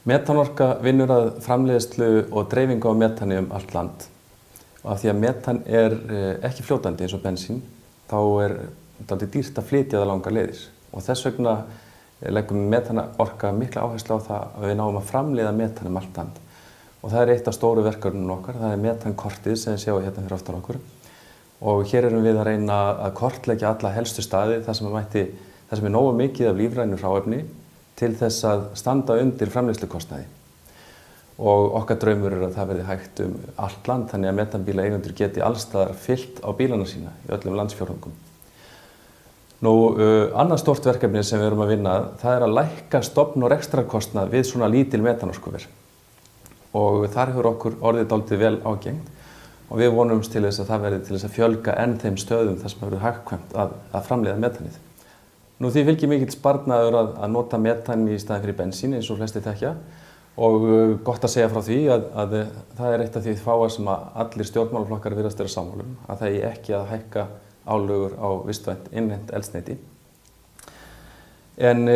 Metanorka vinnur að framleiðslu og dreifingu á metani allt land. Og af því að metan ekki fljótandi eins og bensín, þá dálítið dýrt að flytja það langar leiðir. Og þess vegna leggum Metanorka mikla áherslu á það að við náum að framleiða metan allt land. Og það eitt af stóru verkefnunum okkar, það metankortið sem við sjáum hérna fyrir aftan okkur. Og hér erum við að reyna að kortleggja alla helstu staði þar sem nógu mikið af lífrænu hráefni til þess að standa undir framleiðslukostnaði. Og okkar draumur að það verði hægt allt land, þannig að metanbíla eigendur geti alls staðar fyllt á bílana sína í öllum landsfjórðungum. Annað stórt verkefni sem við erum að vinna, það að lækka stofn- og rekstrarkostnað við svona lítil metanorkuver. Og þar hefur okkur orðið dálítið vel ágengt og við vonumst til þess að það verði til þess að fjölga enn þeim stöðum þar sem verður hagkvæmt að framleiða metanið. Því fylgir mikill sparnaður að nota metan í staðinn fyrir bensín eins og flestir þekkja og gott að segja frá því að það eitt af því fáa sem að allir stjórnmálaflokkar virðast vera sammála að það ekki að hækka álögur á vistvænt innlent eldsneyti. En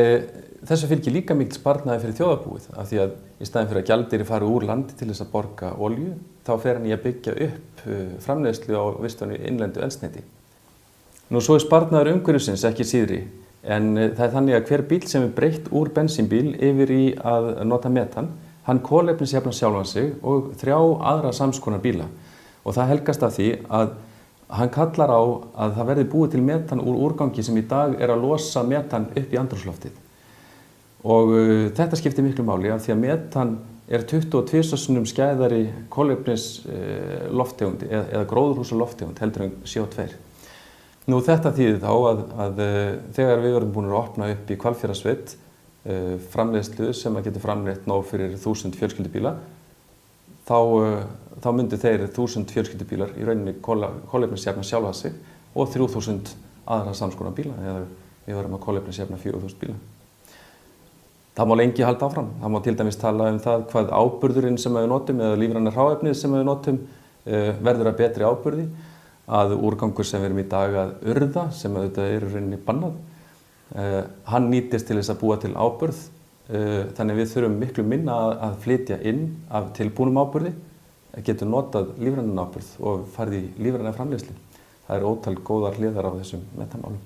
þessu fylgir líka mikill sparnaður fyrir þjóðarbúið af því að í staðinn fyrir að gjaldeyri fari úr landi til þess að borga olíu, þá fer hann í að byggja upp framleiðslu á vistvænu innlendu eldsneyti. Svo sparnaður umhverfisins ekki síðri. En það þannig að hver bíl sem breytt úr bensínbíl yfir í að nota metan, hann kolefnisjafnar sjálfan sig og 3 aðra samskonar bíla. Og það helgast af því að hann kallar á að það verði búið til metan úr úrgangi sem í dag að losa metan upp í andrúmsloftið. Og þetta skiptir miklu máli af því að metan 22 sinnum skæðari kolefnislofttegund eða gróðurhúsalofttegund heldur en CO2. Þetta þýðir þá að þegar við verðum búin að opna upp í Hvalfjarðarsveit framleiðslu sem getur framleitt nóg fyrir 1000 fjölskyldubíla, þá myndu þeir 1000 fjölskyldubílar í rauninni kolefnisjafna sjálfa sig og 3000 aðra samskonar bíla, eða við verðum að kolefnisjafna 4000 bíla. Það má lengi halda áfram. Það má til dæmis tala það hvað áburðurinn sem við notum eða lífræna hráefnið sem við notum verður að betri áburði. Að úrgangur sem við erum í dag að urða, sem auðvitað í rauninni bannað, hann nýtist til þess að búa til áburð, þannig við þurfum miklu minna að flytja inn af tilbúnum áburði, getum notað lífrænan áburð og farið í lífræna framleiðslu. Það ótal góðar hliðar á þessum metanmálum.